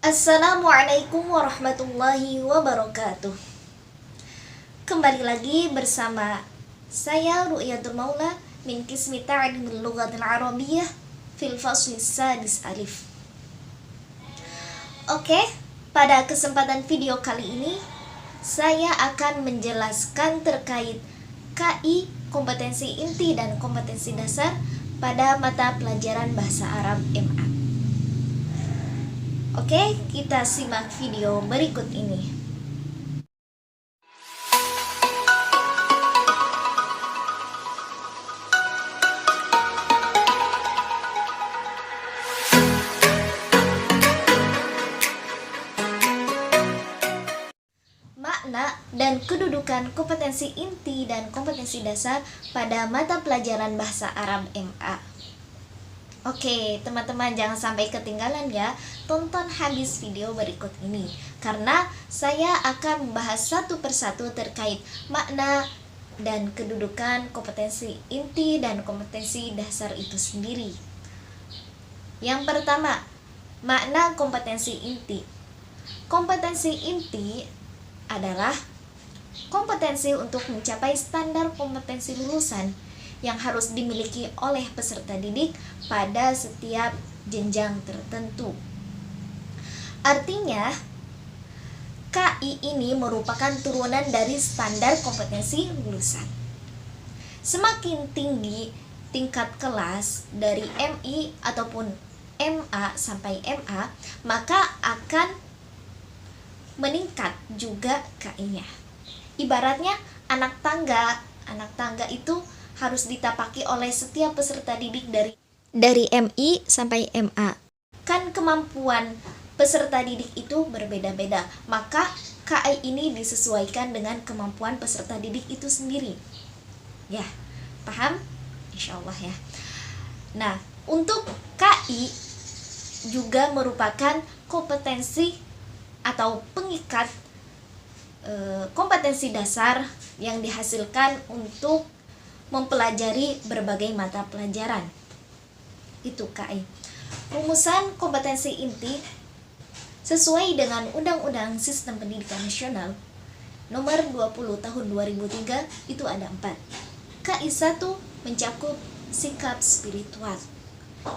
Assalamualaikum warahmatullahi wabarakatuh. Kembali lagi bersama saya Ru'yatul Maula min Qismi Ta'limil Lughatil Arabiyyah fil Fasli Sadis Alif. Oke, pada kesempatan video kali ini saya akan menjelaskan terkait KI, kompetensi inti dan kompetensi dasar pada mata pelajaran bahasa Arab MA. Oke, kita simak video berikut ini. Makna dan kedudukan kompetensi inti dan kompetensi dasar pada mata pelajaran bahasa Arab MA. Oke, teman-teman jangan sampai ketinggalan ya. Tonton habis video berikut ini karena saya akan membahas satu persatu terkait makna dan kedudukan kompetensi inti dan kompetensi dasar itu sendiri. Yang pertama, makna kompetensi inti. Kompetensi inti adalah kompetensi untuk mencapai standar kompetensi lulusan yang harus dimiliki oleh peserta didik pada setiap jenjang tertentu. Artinya, KI ini merupakan turunan dari standar kompetensi lulusan. Semakin tinggi tingkat kelas dari MI ataupun MA sampai MA, maka akan meningkat juga KI-nya. Ibaratnya anak tangga itu harus ditapaki oleh setiap peserta didik dari MI sampai MA. Kan kemampuan peserta didik itu berbeda-beda, maka KI ini disesuaikan dengan kemampuan peserta didik itu sendiri. Ya, paham? Insya Allah ya. Nah, untuk KI juga merupakan kompetensi atau pengikat kompetensi dasar yang dihasilkan untuk mempelajari berbagai mata pelajaran. Itu KI. Rumusan kompetensi inti sesuai dengan Undang-Undang Sistem Pendidikan Nasional Nomor 20 Tahun 2003 itu ada 4. KI 1 mencakup sikap spiritual.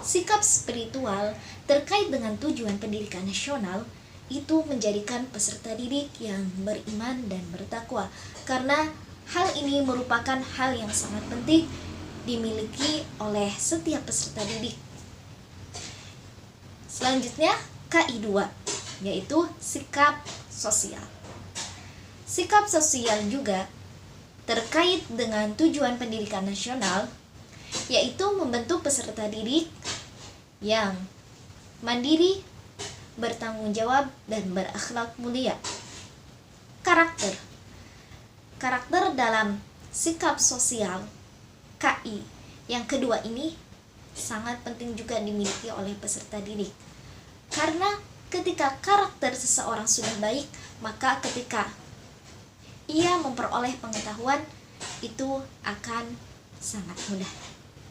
Sikap spiritual terkait dengan tujuan pendidikan nasional itu menjadikan peserta didik yang beriman dan bertakwa, karena hal ini merupakan hal yang sangat penting dimiliki oleh setiap peserta didik. Selanjutnya, KI 2, yaitu sikap sosial. Sikap sosial juga terkait dengan tujuan pendidikan nasional, yaitu membentuk peserta didik yang mandiri, bertanggung jawab, dan berakhlak mulia. Karakter dalam sikap sosial KI yang kedua ini sangat penting juga dimiliki oleh peserta didik. Karena ketika karakter seseorang sudah baik, maka ketika ia memperoleh pengetahuan itu akan sangat mudah,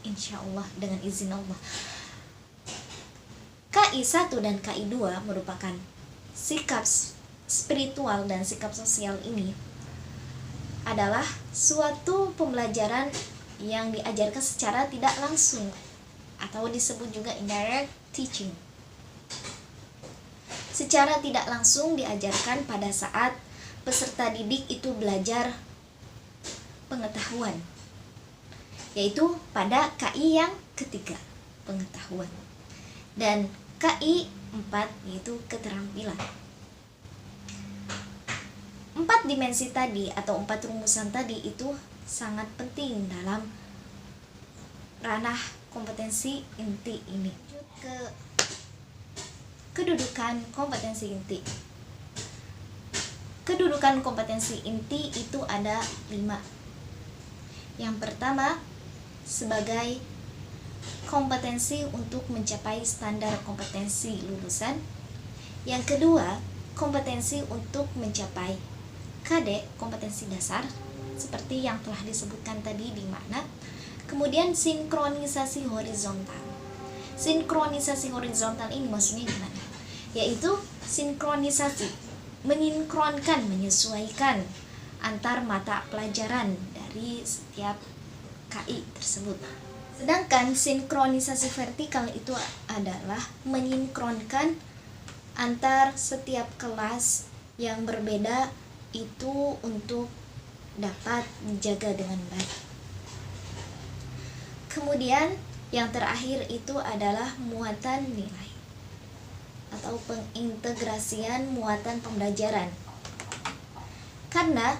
insya Allah, dengan izin Allah. KI 1 dan KI 2 merupakan sikap spiritual dan sikap sosial ini adalah suatu pembelajaran yang diajarkan secara tidak langsung atau disebut juga indirect teaching. Secara tidak langsung diajarkan pada saat peserta didik itu belajar pengetahuan, yaitu pada KI yang ketiga, pengetahuan, dan KI 4 yaitu keterampilan. 4 dimensi tadi atau 4 rumusan tadi itu sangat penting dalam ranah kompetensi inti ini. Ke kedudukan kompetensi inti. Kedudukan kompetensi inti itu ada 5. Yang pertama, sebagai kompetensi untuk mencapai standar kompetensi lulusan. Yang kedua, kompetensi untuk mencapai KD, kompetensi dasar, seperti yang telah disebutkan tadi di makna. Kemudian sinkronisasi horizontal. Sinkronisasi horizontal ini maksudnya gimana? Yaitu sinkronisasi, menyinkronkan, menyesuaikan antar mata pelajaran dari setiap KI tersebut. Sedangkan sinkronisasi vertikal itu adalah menyinkronkan antar setiap kelas yang berbeda itu untuk dapat dijaga dengan baik. Kemudian yang terakhir itu adalah muatan nilai atau pengintegrasian muatan pembelajaran. Karena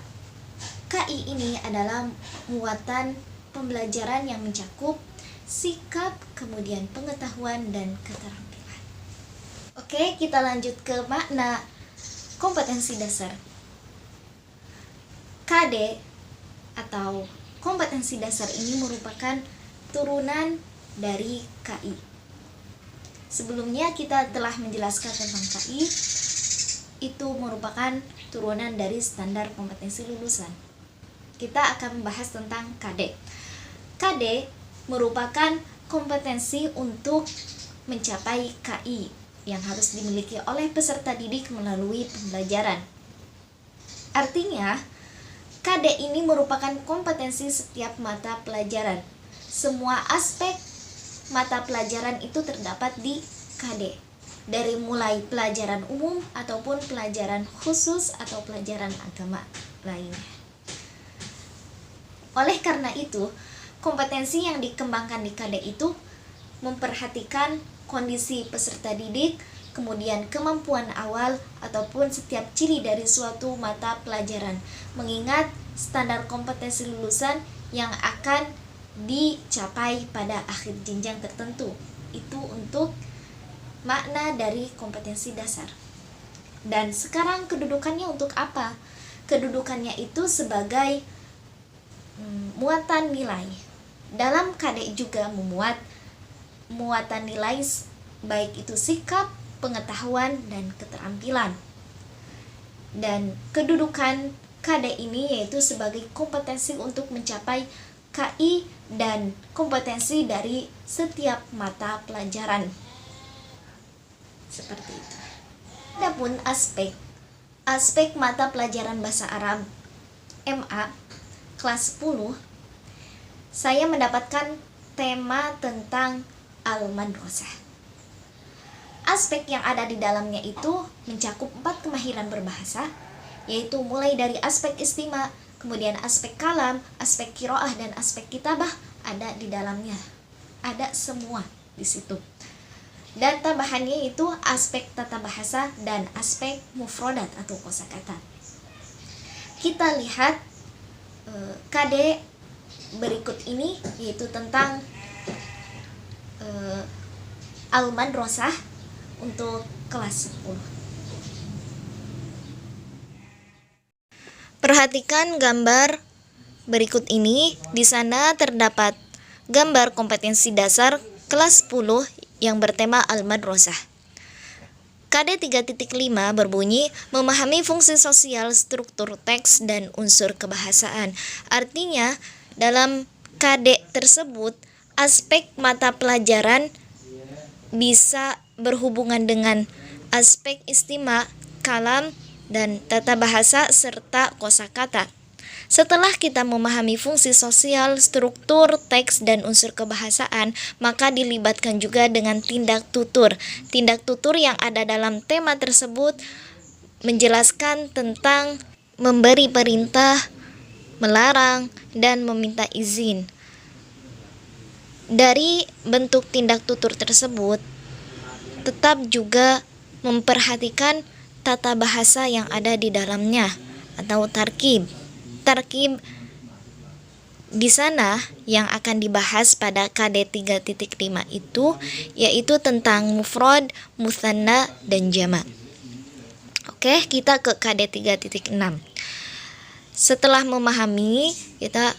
KI ini adalah muatan pembelajaran yang mencakup sikap, kemudian pengetahuan dan keterampilan. Oke, kita lanjut ke makna kompetensi dasar. KD atau kompetensi dasar ini merupakan turunan dari KI. Sebelumnya kita telah menjelaskan tentang KI, itu merupakan turunan dari standar kompetensi lulusan. Kita akan membahas tentang KD. KD merupakan kompetensi untuk mencapai KI yang harus dimiliki oleh peserta didik melalui pembelajaran. Artinya, KD ini merupakan kompetensi setiap mata pelajaran. Semua aspek mata pelajaran itu terdapat di KD. Dari mulai pelajaran umum ataupun pelajaran khusus atau pelajaran agama lainnya. Oleh karena itu, kompetensi yang dikembangkan di KD itu memperhatikan kondisi peserta didik, kemudian kemampuan awal ataupun setiap ciri dari suatu mata pelajaran, mengingat standar kompetensi lulusan yang akan dicapai pada akhir jenjang tertentu. Itu untuk makna dari kompetensi dasar. Dan sekarang kedudukannya untuk apa? Kedudukannya itu sebagai muatan nilai. Dalam KD juga memuat muatan nilai baik itu sikap, pengetahuan, dan keterampilan. Dan kedudukan KD ini yaitu sebagai kompetensi untuk mencapai KI dan kompetensi dari setiap mata pelajaran. Seperti itu. Adapun aspek mata pelajaran bahasa Arab MA kelas 10, saya mendapatkan tema tentang al-madrasah. Aspek yang ada di dalamnya itu mencakup 4 kemahiran berbahasa, yaitu mulai dari aspek istima, kemudian aspek kalam, aspek qiraah, dan aspek kitabah ada di dalamnya. Ada semua di situ. Dan tambahannya itu aspek tata bahasa dan aspek mufrodat atau kosakata. Kita lihat KD berikut ini, yaitu tentang al-madrasah untuk kelas 10. Perhatikan gambar berikut ini. Di sana terdapat gambar kompetensi dasar kelas 10 yang bertema al-madrasah. KD 3.5 berbunyi memahami fungsi sosial, struktur teks, dan unsur kebahasaan. Artinya, dalam KD tersebut, aspek mata pelajaran bisa berhubungan dengan aspek istima, kalam, dan tata bahasa serta kosakata. Setelah kita memahami fungsi sosial, struktur, teks, dan unsur kebahasaan, maka dilibatkan juga dengan tindak tutur. Tindak tutur yang ada dalam tema tersebut menjelaskan tentang memberi perintah, melarang, dan meminta izin. Dari bentuk tindak tutur tersebut, tetap juga memperhatikan tata bahasa yang ada di dalamnya atau tarkib. Tarkib di sana yang akan dibahas pada KD 3.5 itu yaitu tentang mufrad, mutsanna, dan jama'. Oke, kita ke KD 3.6. Setelah memahami, kita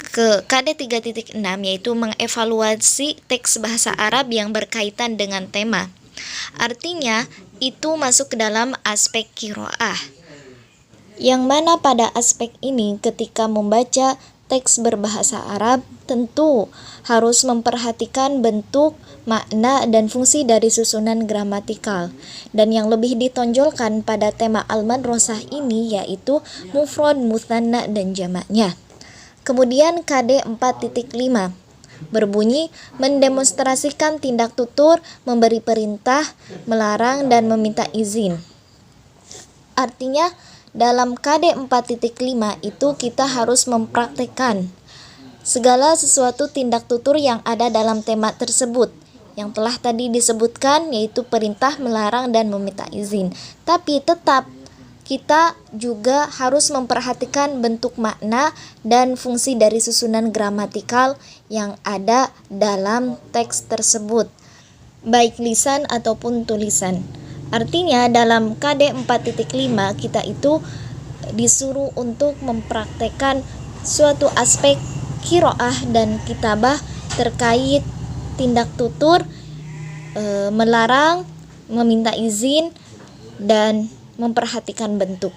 ke KD 3.6 yaitu mengevaluasi teks bahasa Arab yang berkaitan dengan tema. Artinya, itu masuk ke dalam aspek qiraah. Yang mana pada aspek ini ketika membaca teks berbahasa Arab tentu harus memperhatikan bentuk, makna, dan fungsi dari susunan gramatikal. Dan yang lebih ditonjolkan pada tema al-madrasah ini yaitu mufrad, mutsanna, dan jamaknya. Kemudian KD 4.5 berbunyi mendemonstrasikan tindak tutur, memberi perintah, melarang, dan meminta izin. Artinya dalam KD 4.5 itu kita harus mempraktekkan segala sesuatu tindak tutur yang ada dalam tema tersebut yang telah tadi disebutkan, yaitu perintah, melarang, dan meminta izin. Tapi tetap kita juga harus memperhatikan bentuk, makna, dan fungsi dari susunan gramatikal yang ada dalam teks tersebut, baik lisan ataupun tulisan. Artinya dalam KD 4.5 kita itu disuruh untuk mempraktekkan suatu aspek qiraah dan kitabah terkait tindak tutur, melarang, meminta izin, dan memperhatikan bentuk.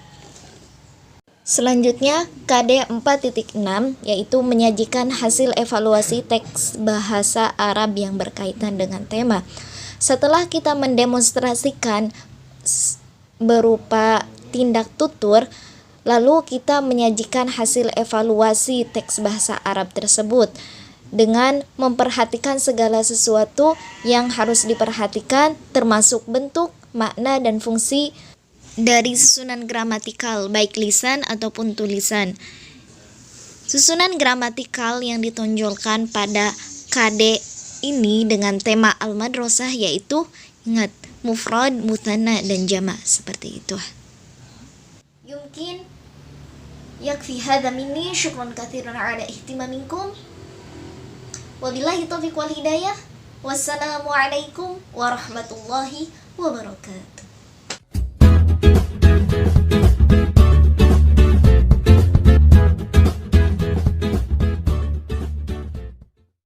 Selanjutnya KD 4.6 yaitu menyajikan hasil evaluasi teks bahasa Arab yang berkaitan dengan tema. Setelah kita mendemonstrasikan berupa tindak tutur, lalu kita menyajikan hasil evaluasi teks bahasa Arab tersebut dengan memperhatikan segala sesuatu yang harus diperhatikan, termasuk bentuk, makna, dan fungsi dari susunan gramatikal baik lisan ataupun tulisan. Susunan gramatikal yang ditonjolkan pada KD ini dengan tema al-madrasah yaitu, ingat, mufrad, mutsanna, dan jamak, seperti itu. Yumkin yakfi hadza minni, syukran katsiran ala ihtimaminkum. Wabillahi taufiq wal hidayah. Wassalamualaikum warahmatullahi wabarakatuh.